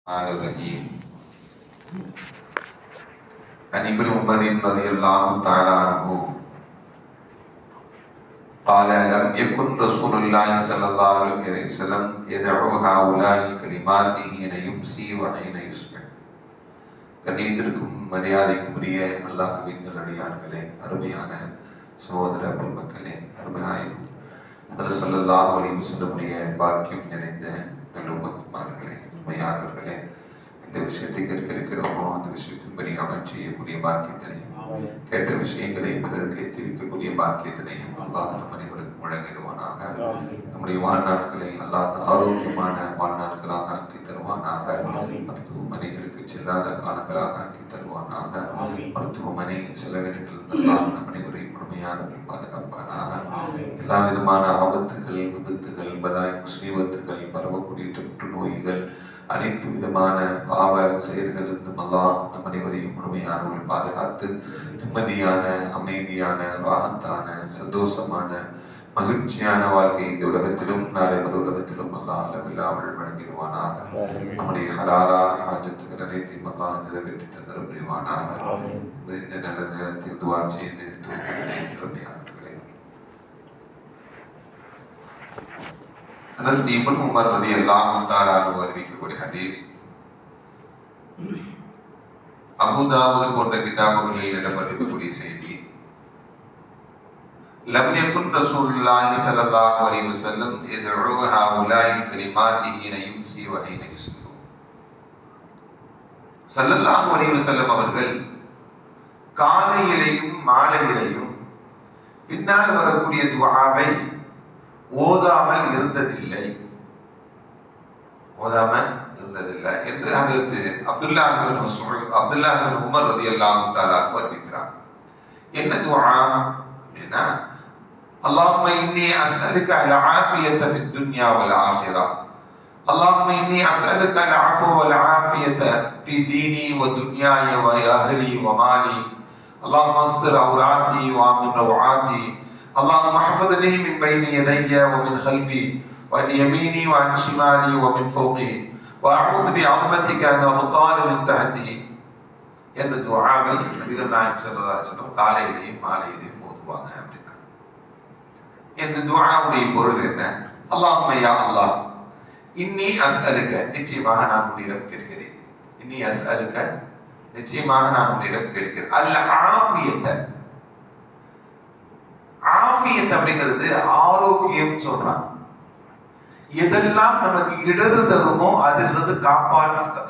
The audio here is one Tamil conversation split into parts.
الرحيم عن ابن عمر رضي الله تعالى عنه قال لم يكن رسول الله صلى الله عليه وسلم يدعو هؤلاء الكلمات حين يمسي وحين يصبح. கண்ணியத்திற்கும் மரியாதைக்கும் உரிய அல்லாஹ்வின் நல்லடியார்களே, அருமையான சகோதர பெருமக்களே, அருமையாயும் ஹதரத் ஸல்லல்லாஹு அலைஹி வஸல்லம் பாக்கியம் நிறைந்த நல்லும்மத்மார்களே, அருமையானவர்களே, இந்த விஷயத்தை கேட்க இருக்கிறோமோ அந்த விஷயத்தின்படி அமல் செய்யக்கூடிய பாக்கியத்தினையும் கேட்ட விஷயங்களை பிறருக்கு எத்திரிக்கக்கூடிய பாக்கியத்தினையும் அல்லாஹ் நம் அனைவருக்கும் வழங்கிடுவானாக. நம்முடைய வாழ்நாட்களை அல்லாஹ் ஆரோக்கியமான வாழ்நாட்களாக ஆக்கி தருவானாக. மருத்துவமனைகளுக்கு செல்லாத காலங்களாக ஆக்கி தருவானாக. மருத்துவமனை செலவினங்கள் அல்லாஹ் நம் அனைவரையும் முழுமையானவர்கள் பாதுகாப்பானாக. எல்லா விதமான ஆபத்துகள், விபத்துகள், பலாய் முசீபத்துகள், பரவக்கூடிய தொற்று நோய்கள், அனைத்து விதமான பாவ செயல்கள் இருந்தும் அல்லாஹ் நம் அனைவரையும் முழுமையானவர்கள் பாதுகாத்து நிம்மதியான, அமைதியான, ராகத்தான, சந்தோஷமான, மகிழ்ச்சியான வாழ்க்கை இந்த உலகத்திலும் நாளை மறு உலகத்திலும் அல்லாஹ் அளவில்லாமல் வழங்கிடுவானாக. நம்முடைய ஹலாலான ஹாஜத்துகள் அனைத்தையும் அல்லாஹ் நிறைவேற்றி தந்தர புரிவானாக. இந்த நல்ல நேரத்தில் துவா செய்து துவங்குகிறேன். திறமையானவர்களே, ஹதரத் இப்னு உமர் ரலியல்லாஹு தஆலா அன்ஹு அறிவிக்கக்கூடிய ஹதீஸ் அபூ தாவூத் போன்ற கிதாபுகளில் இடம்பெற்றிருக்கக்கூடிய செய்தி. லம் யகுன் ரசூலுல்லாஹி ஸல்லல்லாஹு அலைஹி வஸல்லம் யதுஉ ஹாஉலாஇல் கலிமாத்தி ஹீன யும்சி வ ஹீன யுஸ்பிஹு. ஸல்லல்லாஹு அலைஹி வஸல்லம் அவர்கள் காலையிலேயும் மாலையிலேயும் பின்னால் வரக்கூடிய துஆவை ஓதாமல் இருந்ததில்லை என்று ஹஜ்ரத் அப்துல்லாஹ் இப்னு உமர் ரலியல்லாஹு தஆலா அறிவிக்கிறார். என்ன துஆ அப்படின்னா, அல்லாஹும்ம இன்னி அஸ்அலுக அல்-ஆஃபியத ஃபித் துன்யா வல் ஆখিরা, அல்லாஹும்ம இன்னி அஸ்அலுக அல்-அஃவ வல் ஆஃபியத ஃபீ தீனி வ துன்யாய வ அஹ்லி வ மாலி, அல்லாஹும்ம அஸ்திர் அவ்ராத்தி வ ஆமின் ரவாத்தி, اللهم احفظني من بين يدي ومن خلفي وعن يميني وعن شمالي ومن فوقي واعوذ بعظمتك ان اغتال من تحتي என்ற துஆவை நபிகள் நாயகம் ஸல்லல்லாஹு அலைஹி வஸல்லம் காலையிலேயும் மாலையிலேயும் ஓதுவாங்க அப்படின்னா, இந்த துஆவுடைய பொருள் என்ன? அல்லாஹும்ம யா அல்லாஹ், இன்னி அஸ்அலுக, நிச்சயமாக நான் உன்னிடம் கேட்கிறேன், இன்னி அஸ்அலுக, நிச்சயமாக நான் உன்னிடம் கேட்கிறேன், அல் ஆஃபியத, ஆஃபியத் அப்படிங்கிறது ஆரோக்கியம் சொல்றாங்க. எதெல்லாம் நமக்கு இடறு தருமோ அதிலிருந்து காப்பாற்ற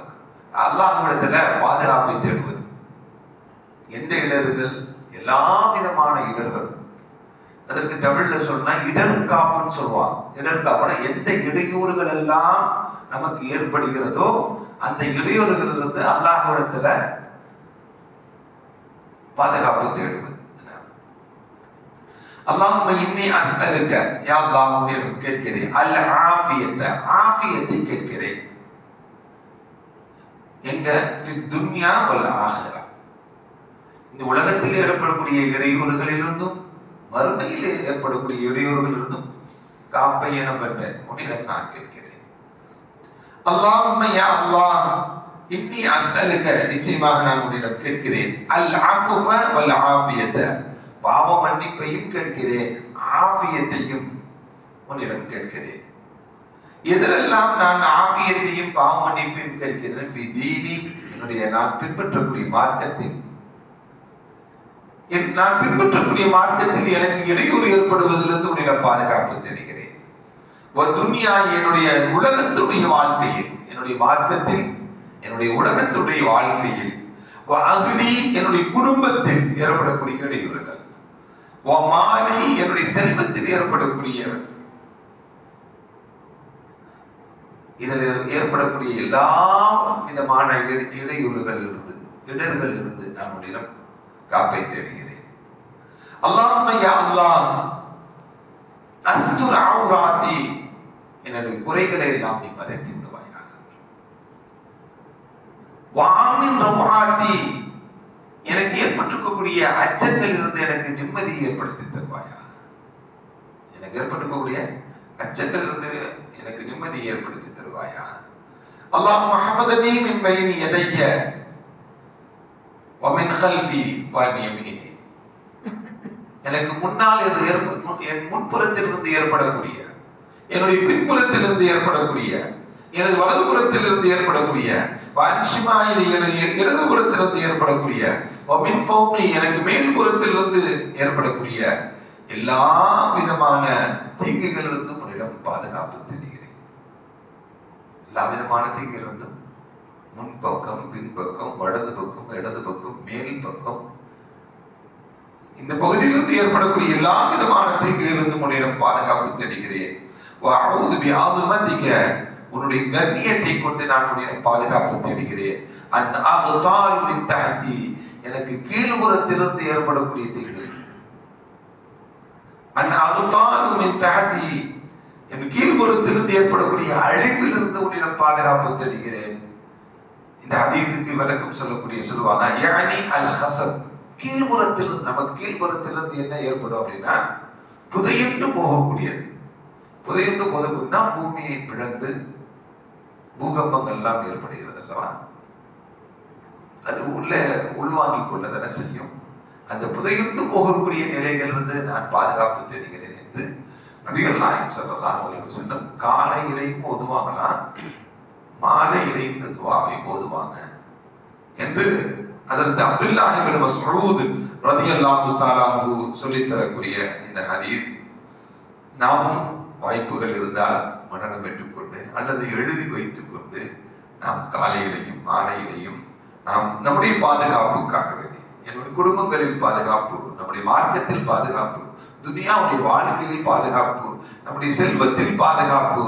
அல்லாஹ்விடத்துல பாதுகாப்பை தேடுவது. எந்த இடர்கள்? எல்லா விதமான இடர்கள். அதற்கு தமிழ்ல சொன்னா இடர்காப்புன்னு சொல்லுவாங்க. இடர்காப்புனா எந்த இடையூறுகள் எல்லாம் நமக்கு ஏற்படுகிறதோ அந்த இடையூறுகள் இருந்து அல்லாஹ்விடத்துல பாதுகாப்பு தேடுவது. அல்லாஹும்ம இன்னி அஸ்அலுக, யா அல்லாஹ் உன்னிடம் கேட்கிறேன், அல் ஆஃபியத, ஆஃபியத்தை கேட்கிறேன். எங்க? ஃபித் துன்யா வல் ஆখিরা, இந்த உலகத்தில் ஏற்படக்கூடிய இடையூறுகளிலிருந்தும் மறுமையில் ஏற்படக்கூடிய இடையூறுகளிலிருந்தும் காப்பை என பெற்ற உன்னிடம் நான் கேட்கிறேன். அல்லாஹும்ம யா அல்லாஹ் இன்னி அஸ்அலுக, நிச்சயமாக நான் உன்னிடம் கேட்கிறேன், அல் அஃவ வல் ஆஃபியத, பாவ மன்னிப்பையும் கேட்கிறேன், ஆஃபியத்தையும் உன்னிடம் கேட்கிறேன். எதிலெல்லாம் நான் ஆஃபியத்தையும் பாவ மன்னிப்பையும் கேட்கிறேன்? ஃபி தீனி, என்னுடைய நான் பின்பற்றக்கூடிய மார்க்கத்தில், நான் பின்பற்றக்கூடிய மார்க்கத்தில் எனக்கு இடையூறு ஏற்படுவதிலிருந்து உன்னிடம் பாதுகாப்பு தேடுகிறேன். வ துன்யா, என்னுடைய உலகத்துடைய வாழ்க்கையில், என்னுடைய மார்க்கத்தில், என்னுடைய உலகத்துடைய வாழ்க்கையில், வ அஹ்லி, என்னுடைய குடும்பத்தில் ஏற்படக்கூடிய இடையூறுகள், வ மாலி, என்னுடைய செல்வத்தில் ஏற்படக்கூடிய, இதில் ஏற்படக்கூடிய எல்லா விதமான இடையூறுகள் இருந்து, இடர்கள் இருந்து நான் உன்னிடம் காப்பை தேடுகிறேன். அல்லாஹும்ம யா அல்லாஹ் அஸ்துர் அவ்ராத்தி, என்னுடைய குறைகளை எல்லாம் நீ மறைத்து விடுவாயாக. வ ஆமின் ரவாத்தி, எனக்கு ஏற்பட்டிருக்கக்கூடிய அச்சங்கள் இருந்து எனக்கு நிம்மதியை ஏற்படுத்தி தருவாயா. எனக்கு ஏற்பட்டிருக்கக்கூடிய அச்சங்கள் இருந்து எனக்கு நிம்மதியை ஏற்படுத்தி தருவாயா. அல்லாஹும்ம ஹஃபதனி மின் பைனி யதைய வ மின் கல்ஃபி வ அன் யமீனி. எனக்கு முன்னால் என் முன்புறத்திலிருந்து ஏற்படக்கூடிய, என்னுடைய பின்புறத்திலிருந்து ஏற்படக்கூடிய, எனது வலதுபுறத்திலிருந்து ஏற்படக்கூடிய, எனது இடதுபுறத்திலிருந்து ஏற்படக்கூடிய, எனக்கு மேல்புறத்திலிருந்து ஏற்படக்கூடிய எல்லா விதமான தீங்குகளிலிருந்தும் உன்னிடம் பாதுகாப்பு தேடுகிறேன். எல்லா விதமான தீங்குகளிலிருந்தும், முன்பக்கம், பின்பக்கம், வலது பக்கம், இடது பக்கம், மேல் பக்கம், இந்த பகுதியிலிருந்து ஏற்படக்கூடிய எல்லா விதமான தீங்குகளிலிருந்தும் உன்னிடம் பாதுகாப்பு தேடுகிறேன். உன்னுடைய கண்ணியத்தை கொண்டு நான் உன்னிடம் பாதுகாப்பு தேடுகிறேன். எனக்கு கீழ்புறத்திலிருந்து ஏற்படக்கூடிய தீங்குகள், என் கீழ்புறத்திலிருந்து ஏற்படக்கூடிய அழிவிலிருந்து உன்னிடம் பாதுகாப்பு தேடுகிறேன். இந்த ஹதீஸுக்கு விளக்கம் சொல்லக்கூடிய சொல்லுவாங்க, யானி அல் ஹசத், கீழ்புறத்திலிருந்து, நமக்கு கீழ்புறத்திலிருந்து என்ன ஏற்படும் அப்படின்னா புதையுண்டு போகக்கூடியது. புதையுண்டு போதக்கூடியனா பூமியை பிளந்து பூகம்பங்கள் எல்லாம் ஏற்படுகிறது அல்லவா, அது உள்வாங்கிக் கொள்ளதான செய்யும். அந்த புதையுண்டு போகக்கூடிய நிலைகளிலிருந்து நான் பாதுகாப்பு தேடுகிறேன் என்று நபிகள் நாயகம் ஸல்லல்லாஹு அலைஹி வஸல்லம் காலையிலையும் ஓதுவாங்களாம், மாலையிலையும் இந்த துஆவை ஓதுவாங்க என்று ஹஜ்ரத் அப்துல்லாஹ் இப்னு மஸ்ஊத் ரலியல்லாஹு தஆலா அன்ஹு சொல்லித் தரக்கூடிய இந்த ஹதீஸ் நாமும் வாய்ப்புகள் இருந்தால் மனனம் பெற்றுக்கொண்டு அல்லது எழுதி வைத்துக் கொண்டு நாம் காலையிலையும் மாலையிலையும் நாம் நம்முடைய பாதுகாப்புக்காக வேண்டி, என்னுடைய குடும்பங்களில் பாதுகாப்பு, நம்முடைய மார்க்கத்தில் பாதுகாப்பு, துனியாவுடைய வாழ்க்கையில் பாதுகாப்பு, நம்முடைய செல்வத்தில் பாதுகாப்பு,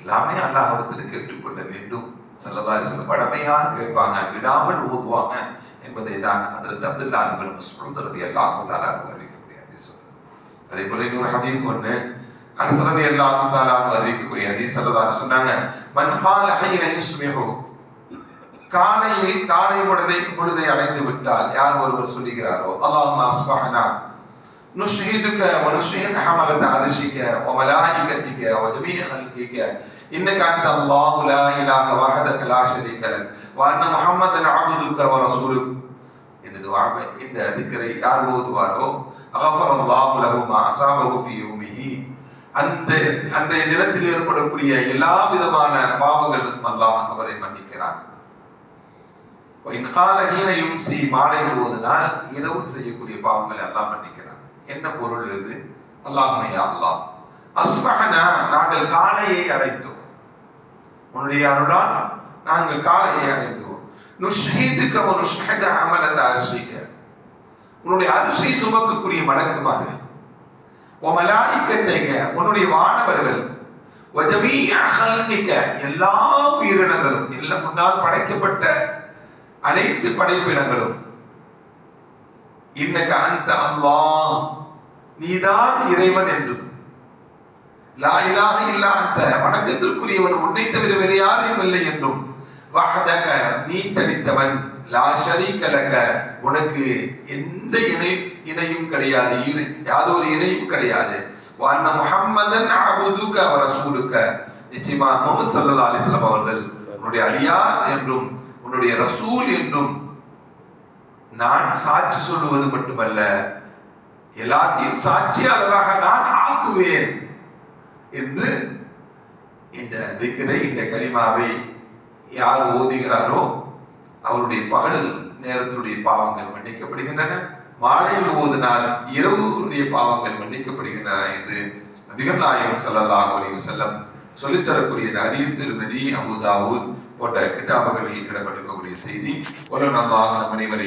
எல்லாமே அல்லாஹ்விடத்தில் கேட்டுக்கொள்ள வேண்டும். ஸல்லல்லாஹு அலைஹி வஸல்லம் பழமையாக கேட்பாங்க, விடாமல் ஓதுவாங்க என்பதை தான் ஹஜ்ரத் அப்துல்லாஹ் இப்னு மஸ்ஊத் ரலியல்லாஹு தஆலா அன்ஹு அறிவிக்கக்கூடிய ஹதீஸ். அதே போல இன்னொரு ஹதீஸ் ஒன்று அனஸ் ரலியல்லாஹு தஆலா அன்ஹு அறிவிக்கக்கூடிய ஹதீஸ், ஸல்லல்லாஹு அலைஹி வஸல்லம் சொன்னாங்க, மன் கால ஹைன யுஸ்பிஹு, காலை பொழுதை அடைந்து விட்டால் யார் ஒருவர் சொல்லுகிறாரோ, அல்லாஹும்ம அஸ்பஹனா நுஷ்ஹிதுக வ நுஷ்ஹிது ஹமலத அர்ஷிக வ மலாயிகதிக வ ஜமீஅ ஹல்கிக இன்னக அன்த அல்லாஹு லா இலாஹ வஹதக லா ஷரீக லக் வ அன்ன முஹம்மதன் அப்துக வ ரசூலுக. இந்த துஆவை, இந்த திக்ரை யார் ஓதுவாரோ அகஃபரல்லாஹு லஹு மா அஸாபஹு ஃபீ யௌமிஹி, அந்த தினத்தில் ஏற்படக்கூடிய எல்லா விதமான பாவங்களிலிருந்தும் அல்லாஹ் அவரை மன்னிக்கிறான். மாலையில் ஓதினால் இரவு செய்யக்கூடிய பாவங்களை அல்லாஹ் மன்னிக்கிறான். என்ன பொருள் இது? அல்லாஹ்மே அல்லாஹ் அஸ்பஹனா, நாங்கள் காலையை அடைந்தோம், உன்னுடைய அருளால் நாங்கள் காலையை அடைந்தோம். நுஷ்ஹிதுக வ நுஷ்ஹிது அமலத அர்ஷிக, உன்னுடைய அரிசி சுமக்கக்கூடிய மலக்குமார்கள், வ மலாயிகத்திக, உன்னுடைய வானவர்கள், வ ஜமீஅ ஹல்கிக, எல்லா உயிரினங்களும், எல்லாம் முன்னால் படைக்கப்பட்ட அனைத்து படைப்பினங்களும், இன்னக அன்த அல்லாஹ், நீதான் இறைவன் என்றும், லா இலாஹ இல்லா அன்த, வணக்கத்திற்குரியவன் உன்னை தவிர வேறு யாரும் இல்லை என்றும், வஹதக, நீ தனித்தவன், லா ஷரீக லக, உனக்கு எந்த இணையும் கிடையாது, யாதொரு இணையும் கிடையாது, வ அன்ன முஹம்மதன் அப்துக வ ரசூலுக, நிச்சயமா முஹம்மது ஸல்லல்லாஹு அலைஹி வஸல்லம் அவர்கள் உன்னுடைய அடியார் என்றும் உன்னுடைய ரசூல் என்றும் நான் சாட்சி சொல்லுவது மட்டுமல்ல, எல்லாத்தையும் சாட்சியாளராக நான் ஆக்குவேன் என்று இந்த திக்ரை, இந்த கலிமாவை யார் ஓதுகிறாரோ அவருடைய பகல் நேரத்துடைய பாவங்கள் மன்னிக்கப்படுகின்றன, மாலையில் ஓதினால் இரவுடைய பாவங்கள் மன்னிக்கப்படுகின்றன என்று நபிகள் நாயகம் ஸல்லல்லாஹு அலைஹி வஸல்லம் சொல்லித்தரக்கூடிய ஹதீஸ் திருமதி அபூ தாவூத் போன்ற கிதாபுகளில் இடம்பெற்றிருக்கக்கூடிய செய்தி. ஒரு நல்லாக நம் அனைவரை